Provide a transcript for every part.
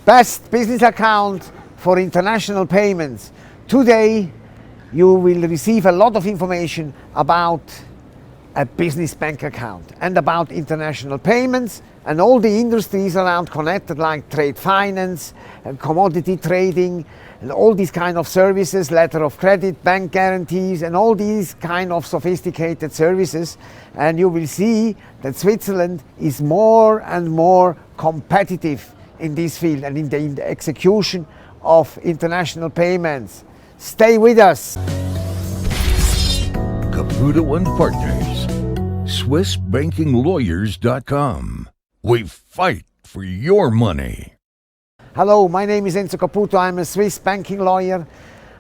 best business account for international payments. Today you will receive a lot of information about a business bank account and about international payments and all the industries around connected, like trade finance and commodity trading and all these kind of services, letter of credit, bank guarantees, and all these kind of sophisticated services. And you will see that Switzerland is more and more competitive in this field and in the execution of international payments. Stay with us. Caputo and Partners, SwissBankingLawyers.com. We fight for your money. Hello, my name is Enzo Caputo. I'm a Swiss banking lawyer.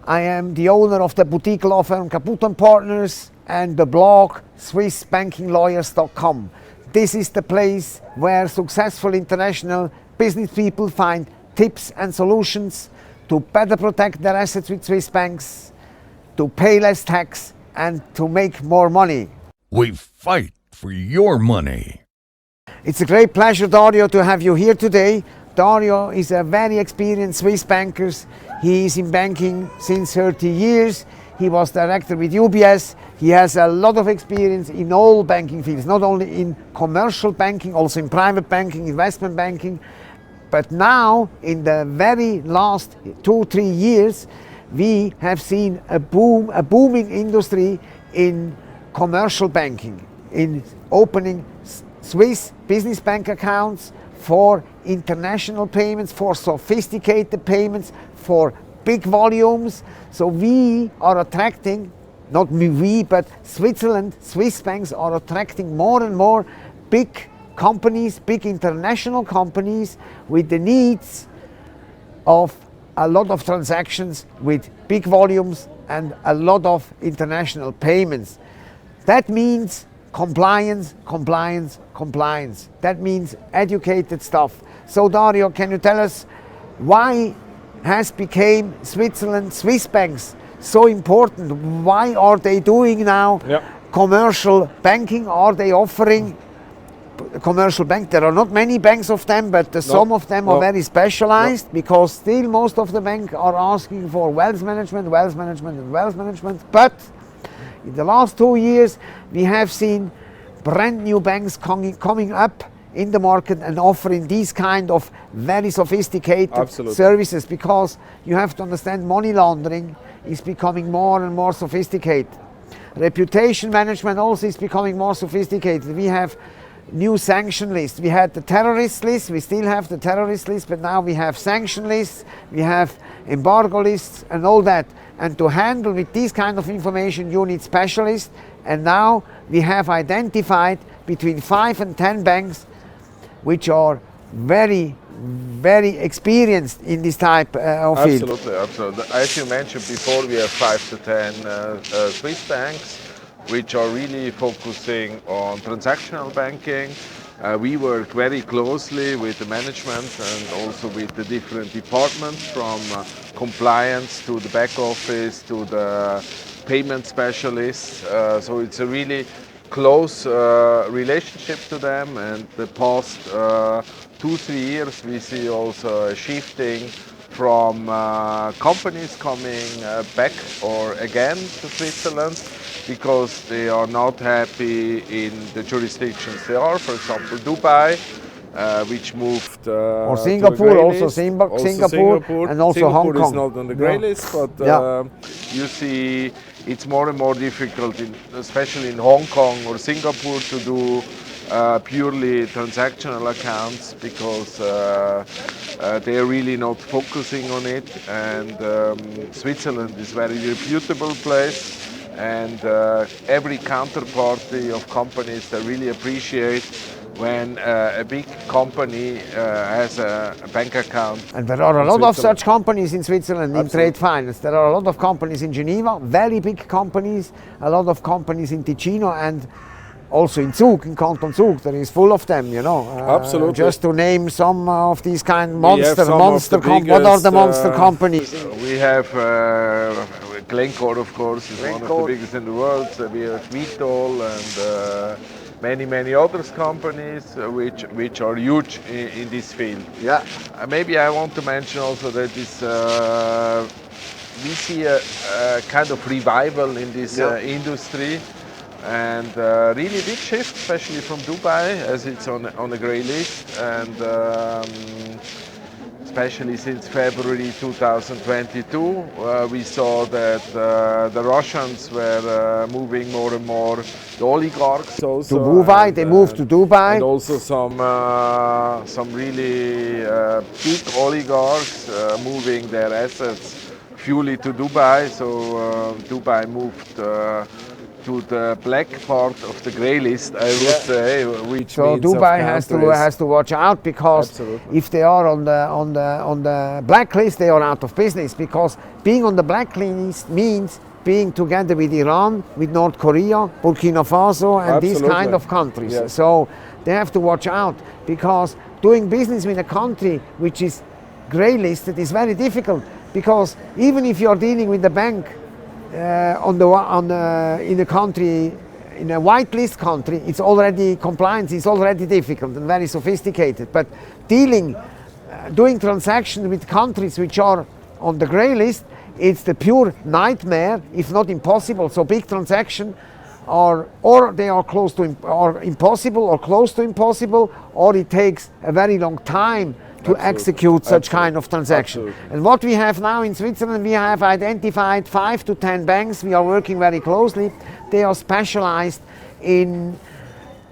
I am the owner of the boutique law firm Caputo and Partners and the blog SwissBankingLawyers.com. This is the place where successful international business people find tips and solutions to better protect their assets with Swiss banks, to pay less tax, and to make more money. We fight for your money. It's a great pleasure, Dario, to have you here today. Dario is a very experienced Swiss banker. He is in banking since 30 years. He was director with UBS. He has a lot of experience in all banking fields, not only in commercial banking, also in private banking, investment banking. But now, in the very last 2-3 years, we have seen a booming industry in commercial banking, in opening Swiss business bank accounts for international payments, for sophisticated payments, for big volumes. So we are attracting, not we, but Switzerland, Swiss banks are attracting more and more big companies, big international companies with the needs of a lot of transactions with big volumes and a lot of international payments. That means compliance, compliance, compliance. That means educated stuff. So Dario, can you tell us why has became Switzerland, Swiss banks so important? Why are they doing now commercial banking? Are they offering commercial bank? There are not many banks of them, but some of them are very specialized because still most of the banks are asking for wealth management, wealth management and wealth management. But in the last 2 years, we have seen brand new banks coming up in the market and offering these kind of very sophisticated services, because you have to understand money laundering is becoming more and more sophisticated. Reputation management also is becoming more sophisticated. We have new sanction lists. We had the terrorist list, we still have the terrorist list, but now we have sanction lists, we have embargo lists and all that. And to handle with this kind of information, you need specialists. And now we have identified between 5 and 10 banks which are very, very experienced in this type of field. Absolutely. As you mentioned before, we have 5 to 10 Swiss banks which are really focusing on transactional banking. We work very closely with the management and also with the different departments, from compliance to the back office to the payment specialists. So it's a really close relationship to them, and the past 2-3 years we see also a shifting from companies coming back or again to Switzerland because they are not happy in the jurisdictions they are. For example, Dubai, which moved or Singapore, also Singapore, and also Hong Kong. Singapore is not on the grey list, but you see it's more and more difficult, especially in Hong Kong or Singapore, to do purely transactional accounts because they are really not focusing on it. And Switzerland is a very reputable place, and every counterparty of companies that really appreciate when a big company has a bank account. And there are a lot of such companies in Switzerland in trade finance. There are a lot of companies in Geneva, very big companies, a lot of companies in Ticino, and also in Zug, in Canton Zug, there is full of them, you know. Absolutely. Just to name some of these kind of monster biggest, what are the monster companies? We have Glencore, of course, is one of the biggest in the world. We have Vitol and many other companies which are huge in this field. Yeah. Maybe I want to mention also that we see a kind of revival in this industry, and really big shift, especially from Dubai, as it's on a grey list, and especially since February 2022, we saw that the Russians were moving more and more, the oligarchs also. To Dubai, they moved to Dubai. And also some really big oligarchs moving their assets purely to Dubai. So Dubai moved to the black part of the grey list, I would say, which so means Dubai has to watch out, because Absolutely. if they are on the blacklist, they are out of business. Because being on the blacklist means being together with Iran, with North Korea, Burkina Faso, and these kind of countries. Yes. So they have to watch out, because doing business with a country which is grey listed is very difficult. Because even if you are dealing with the bank in a country, in a whitelist country, it's already compliance is already difficult and very sophisticated. But doing transactions with countries which are on the grey list, it's the pure nightmare, if not impossible. So big transactions or they are close to or impossible or close to impossible, or it takes a very long time to execute such kind of transaction. And what we have now in Switzerland, we have identified 5 to 10 banks. We are working very closely. They are specialized in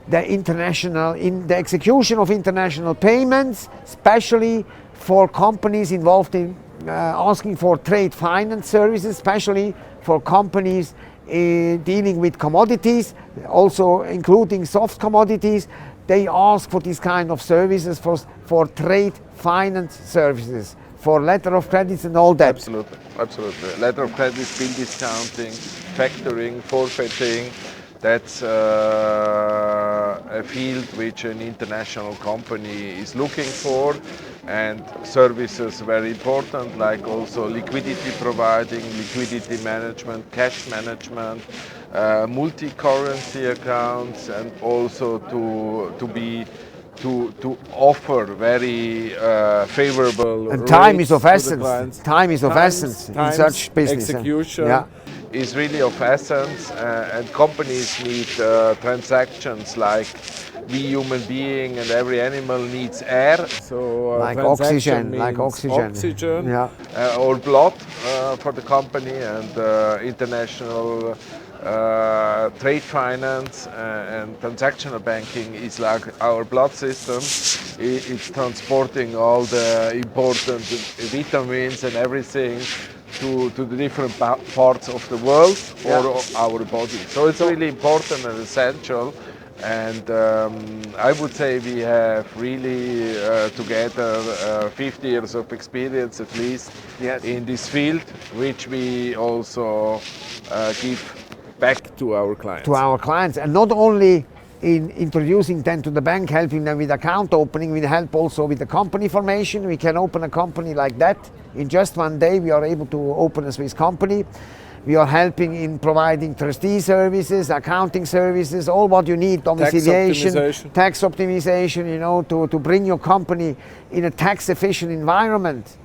the execution of international payments, especially for companies involved in asking for trade finance services, especially for companies dealing with commodities, also including soft commodities. They ask for this kind of services for trade finance services, for letter of credits and all that. Absolutely, absolutely. Letter of credits, bill discounting, factoring, forfeiting. That's a field which an international company is looking for, and services very important, like also liquidity providing, liquidity management, cash management, multi-currency accounts, and also to offer very favorable and time rates is of to the essence. clients. Time is of essence in such business. Execution is really of essence, and companies need transactions like we human being and every animal needs air. So like oxygen, or blood for the company, and international trade finance and transactional banking is like our blood system. It's transporting all the important vitamins and everything to the different parts of the world or our body. So it's really important and essential. And I would say we have really together 50 years of experience at least in this field, which we also give back to our clients. To our clients, and not only in introducing them to the bank, helping them with account opening, we help also with the company formation. We can open a company like that. In just one day we are able to open a Swiss company. We are helping in providing trustee services, accounting services, all what you need, domiciliation, tax optimization, you know, to bring your company in a tax efficient environment.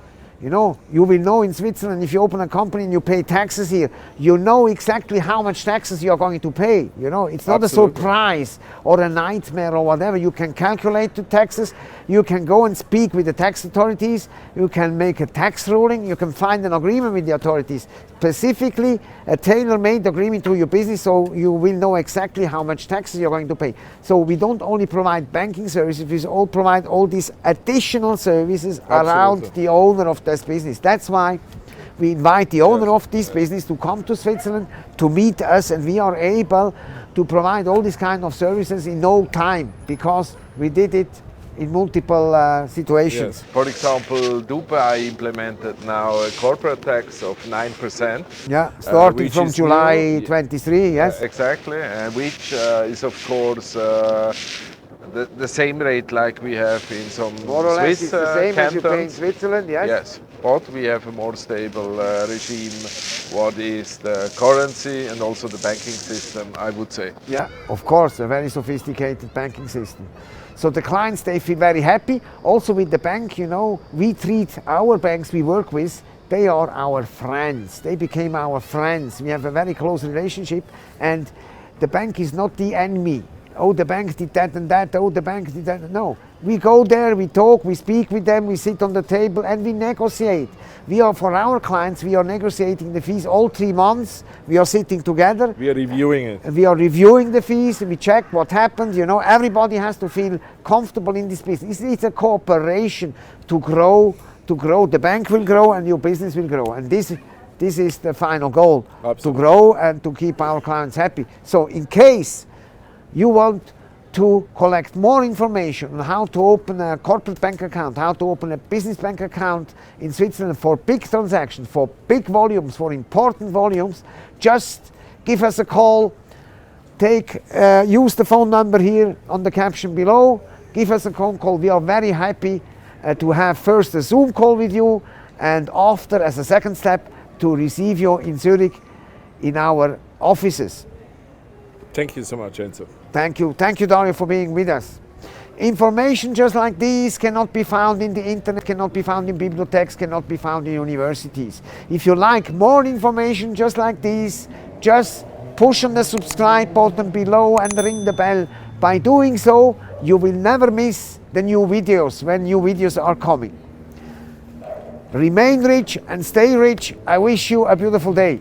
You know, you will know in Switzerland, if you open a company and you pay taxes here, you know exactly how much taxes you are going to pay. You know, it's not a surprise or a nightmare or whatever. You can calculate the taxes. You can go and speak with the tax authorities. You can make a tax ruling. You can find an agreement with the authorities, specifically a tailor-made agreement to your business, so you will know exactly how much taxes you're going to pay. So we don't only provide banking services, we all provide all these additional services around the owner of this business. That's why we invite the owner of this business to come to Switzerland to meet us, and we are able to provide all these kind of services in no time, because we did it in multiple situations. For example, Dubai implemented now a corporate tax of 9%. Yeah, starting from July 23, yes. Exactly, which is of course the same rate like we have in some More or less, Swiss it's the same as you pay in cantons. Switzerland, yes? Yes, but we have a more stable regime. What is the currency and also the banking system, I would say. Yeah, of course, a very sophisticated banking system. So the clients, they feel very happy. Also with the bank, you know, we treat our banks we work with, they are our friends. They became our friends. We have a very close relationship, and the bank is not the enemy. Oh, the bank did that and that. Oh, the bank did that. No, we go there, we talk, we speak with them, we sit on the table and we negotiate. We are, for our clients, we are negotiating the fees all 3 months. We are sitting together. We are reviewing it. We are reviewing the fees, we check what happened. You know, everybody has to feel comfortable in this business. It's a cooperation to grow. The bank will grow and your business will grow. And this is the final goal, Absolutely. to grow and to keep our clients happy. So in case you want to collect more information on how to open a corporate bank account, how to open a business bank account in Switzerland for big transactions, for big volumes, for important volumes, just give us a call. Use the phone number here on the caption below. Give us a phone call. We are very happy to have first a Zoom call with you, and after, as a second step, to receive you in Zurich in our offices. Thank you so much, Enzo. Thank you, Dario, for being with us. Information just like this cannot be found in the internet, cannot be found in bibliotheques, cannot be found in universities. If you like more information just like this, just push on the subscribe button below and ring the bell. By doing so, you will never miss the new videos when new videos are coming. Remain rich and stay rich. I wish you a beautiful day.